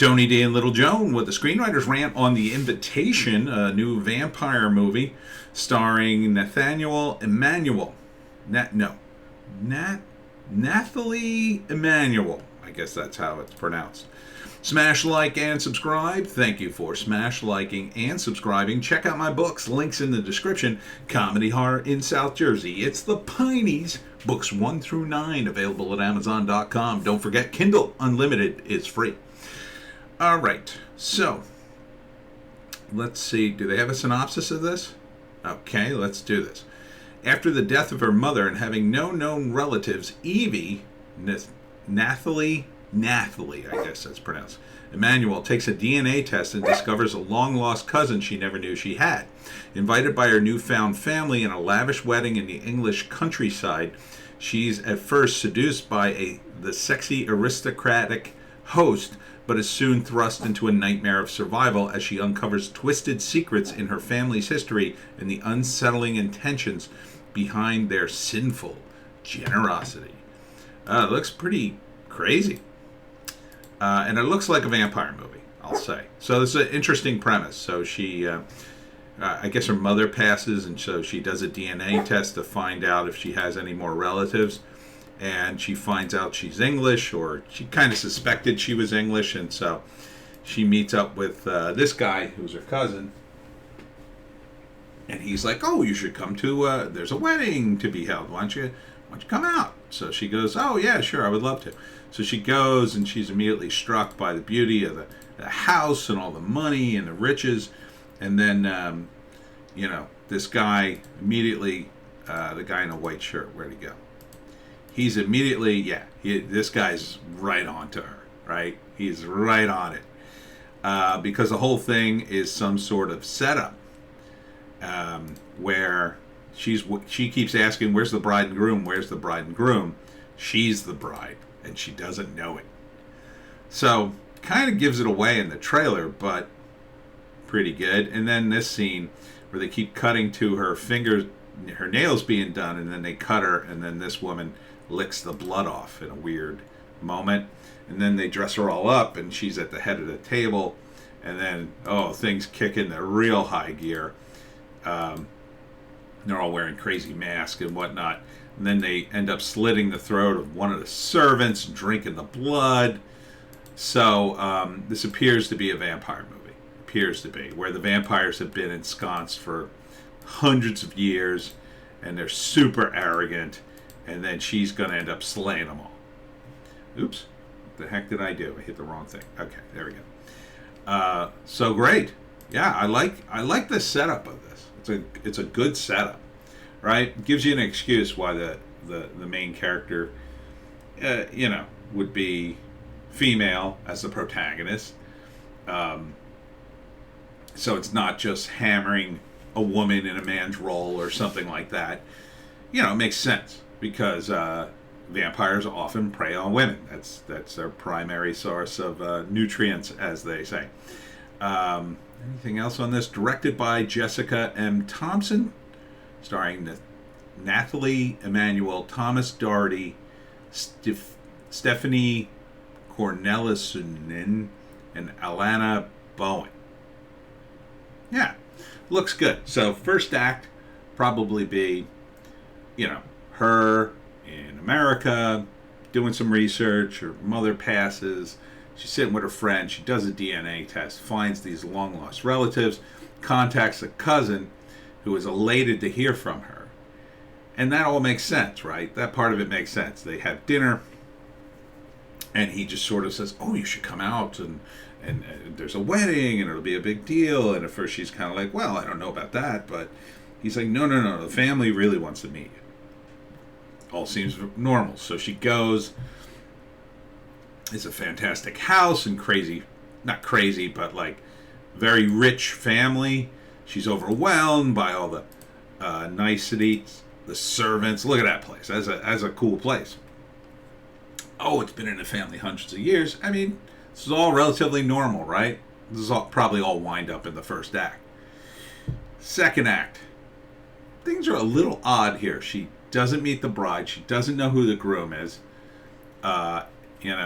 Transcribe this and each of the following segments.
Tony D and Little Joan with the Screenwriter's Rant on The Invitation, a new vampire movie starring Nathaniel Emmanuel. Nathalie Emmanuel. I guess that's how it's pronounced. Smash like and subscribe. Thank you for smash liking and subscribing. Check out my books. Links in the description. Comedy Horror in South Jersey. It's the Pineys. Books 1 through 9 available at Amazon.com. Don't forget, Kindle Unlimited is free. All right, so let's see. Do they have a synopsis of this? Okay, let's do this. After the death of her mother and having no known relatives, Evie, Nathalie, I guess that's pronounced, Emmanuel takes a DNA test and discovers a long-lost cousin she never knew she had. Invited by her newfound family in a lavish wedding in the English countryside, she's at first seduced by the sexy aristocratic host, but is soon thrust into a nightmare of survival as she uncovers twisted secrets in her family's history and the unsettling intentions behind their sinful generosity. It looks pretty crazy. And it looks like a vampire movie, I'll say. So this is an interesting premise. So she, I guess her mother passes, and so she does a DNA test to find out if she has any more relatives. And she finds out she's English, or she kind of suspected she was English, and so she meets up with this guy who's her cousin, and he's like, "Oh, you should come to. There's a wedding to be held. Why don't you come out?" So she goes, "Oh yeah, sure, I would love to." So she goes, and she's immediately struck by the beauty of the house and all the money and the riches, and then this guy immediately, the guy in a white shirt, where'd he go? He's immediately, this guy's right on to her, right? He's right on it. Because the whole thing is some sort of setup where she keeps asking, where's the bride and groom? Where's the bride and groom? She's the bride, and she doesn't know it. So, kind of gives it away in the trailer, but pretty good. And then this scene where they keep cutting to her fingers, her nails being done, and then they cut her, and then this woman licks the blood off in a weird moment, and then they dress her all up, and she's at the head of the table, and then things kick into real high gear. They're all wearing crazy masks and whatnot, and then they end up slitting the throat of one of the servants, drinking the blood. So this appears to be a vampire movie. Appears to be, where the vampires have been ensconced for hundreds of years, and they're super arrogant, and then she's going to end up slaying them all. Oops. What the heck did I do? I hit the wrong thing. Okay, there we go. So great. Yeah, I like the setup of this. It's a good setup, right? It gives you an excuse why the main character, would be female as the protagonist. So it's not just hammering a woman in a man's role or something like that. It makes sense because vampires often prey on women. That's their primary source of nutrients, as they say. Anything else on this? Directed by Jessica M. Thompson, starring Nathalie Emmanuel, Thomas Doherty, Stephanie Cornelissen, and Alana Bowen. Yeah, looks good. So first act probably be, her in America doing some research. Her mother passes. She's sitting with her friend. She does a DNA test, finds these long-lost relatives, contacts a cousin who is elated to hear from her. And that all makes sense, right? That part of it makes sense. They have dinner, and he just sort of says, "Oh, you should come out, and there's a wedding, and it'll be a big deal." And at first she's kind of like, "Well, I don't know about that," but he's like, No, the family really wants to meet you." All seems normal. So she goes. It's a fantastic house and not crazy, but like very rich family. She's overwhelmed by all the niceties, the servants. Look at that place. As a cool place. Oh, it's been in the family hundreds of years. I mean, this is all relatively normal, right? This is probably all wind up in the first act. Second act. Things are a little odd here. She doesn't meet the bride. She doesn't know who the groom is.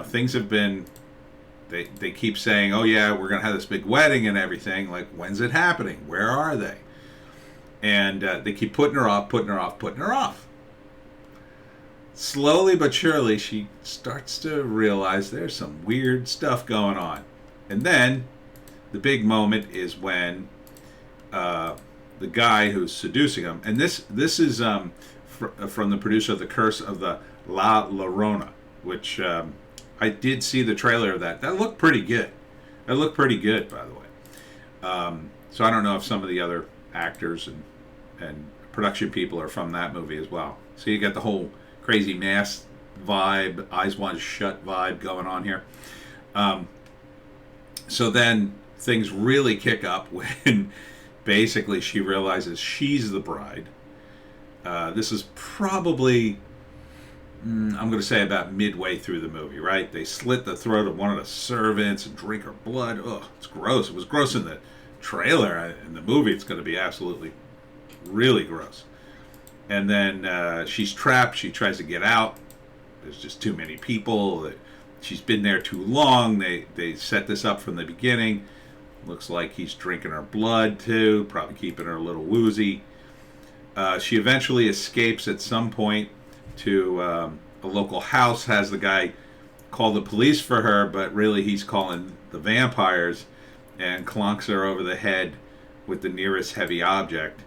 Things have been they keep saying, oh yeah, we're gonna have this big wedding and everything. Like, when's it happening? Where are they? And they keep putting her off, putting her off, putting her off. Slowly but surely, she starts to realize there's some weird stuff going on. And then the big moment is when the guy who's seducing him, and this is from the producer of The Curse of the La Llorona, which I did see the trailer of that. That looked pretty good. That looked pretty good, by the way. So I don't know if some of the other actors and production people are from that movie as well. So you got the whole crazy mask vibe, eyes wide shut vibe going on here. So then things really kick up when basically she realizes she's the bride. This is probably, I'm going to say about midway through the movie, right? They slit the throat of one of the servants and drink her blood. Ugh, it's gross. It was gross in the trailer. In the movie, it's going to be absolutely really gross. And then she's trapped. She tries to get out. There's just too many people. She's been there too long. They set this up from the beginning. Looks like he's drinking her blood too, probably keeping her a little woozy. She eventually escapes at some point to a local house, has the guy call the police for her, but really he's calling the vampires, and clunks her over the head with the nearest heavy object.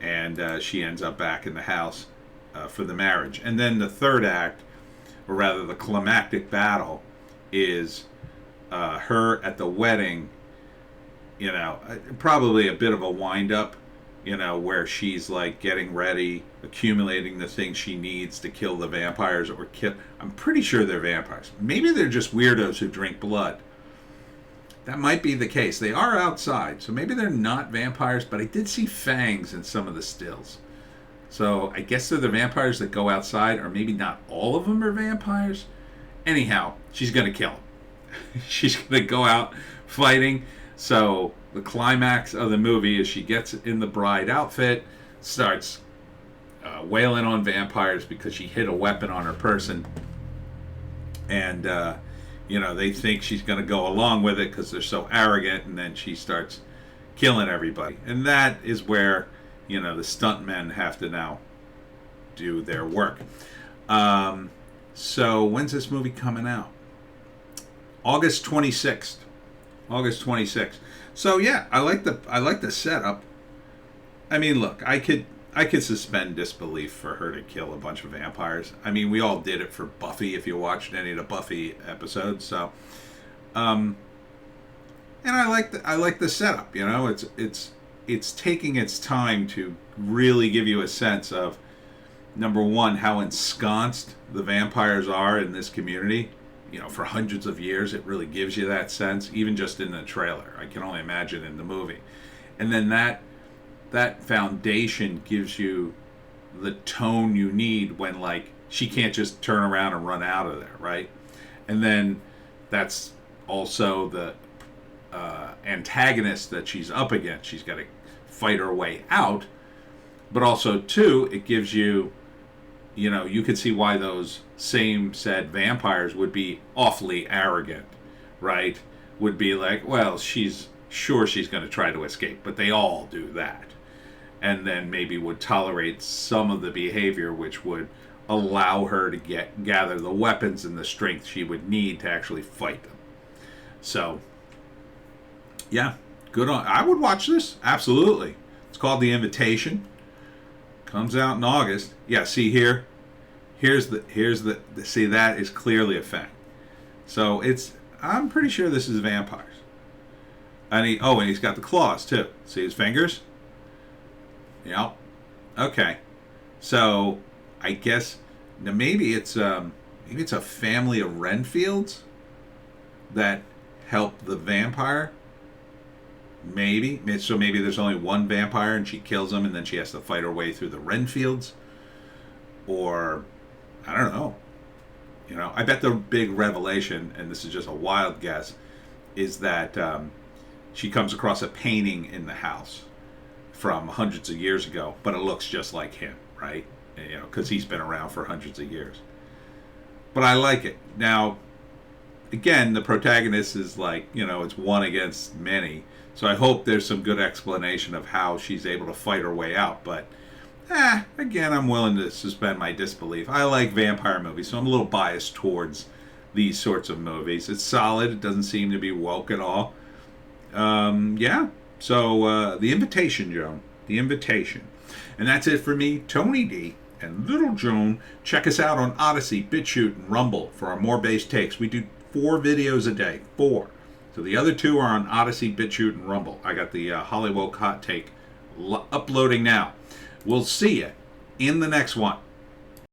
And she ends up back in the house for the marriage. And then the third act, or rather the climactic battle, is her at the wedding, probably a bit of a wind-up, where she's like getting ready, accumulating the things she needs to kill the vampires or kill. I'm pretty sure they're vampires. Maybe they're just weirdos who drink blood. That might be the case. They are outside, so maybe they're not vampires, but I did see fangs in some of the stills. So I guess they're the vampires that go outside, or maybe not all of them are vampires. Anyhow, she's going to kill him. She's going to go out fighting. So the climax of the movie is she gets in the bride outfit, starts wailing on vampires because she hid a weapon on her person. And, they think she's going to go along with it because they're so arrogant, and then she starts killing everybody. And that is where, the stuntmen have to now do their work. So when's this movie coming out? August 26th. August 26th. So yeah, I like the setup. I mean, look, I could suspend disbelief for her to kill a bunch of vampires. I mean, we all did it for Buffy if you watched any of the Buffy episodes. So, and I like the setup. It's taking its time to really give you a sense of, number one, how ensconced the vampires are in this community. For hundreds of years, it really gives you that sense, even just in the trailer. I can only imagine in the movie. And then that foundation gives you the tone you need when, like, she can't just turn around and run out of there, right? And then that's also the antagonist that she's up against. She's got to fight her way out. But also, too, it gives you, you could see why those same said vampires would be awfully arrogant, right? Would be like, well, she's going to try to escape, but they all do that. And then maybe would tolerate some of the behavior which would allow her to gather the weapons and the strength she would need to actually fight them. So, yeah, good on. I would watch this, absolutely. It's called The Invitation. Comes out in August. Yeah, see here. Here's the see, that is clearly a fang. So I'm pretty sure this is vampires. And he's got the claws too. See his fingers? Yep. Okay. So I guess now maybe it's a family of Renfields that help the vampire. Maybe there's only one vampire and she kills him, and then she has to fight her way through the Renfields. Or I don't know. I bet the big revelation, and this is just a wild guess, is that she comes across a painting in the house from hundreds of years ago, but it looks just like him, right? Because he's been around for hundreds of years. But I like it. Now, again, the protagonist is like, it's one against many. So I hope there's some good explanation of how she's able to fight her way out. But, again, I'm willing to suspend my disbelief. I like vampire movies, so I'm a little biased towards these sorts of movies. It's solid. It doesn't seem to be woke at all. Yeah. So, The Invitation, Joan. The Invitation. And that's it for me, Tony D. and Little Joan. Check us out on Odysee, Bitchute, and Rumble for our more base takes. We do 4 videos a day. 4. So the other 2 are on Odysee, Bitchute, and Rumble. I got the Hollywoke hot take uploading now. We'll see you in the next one.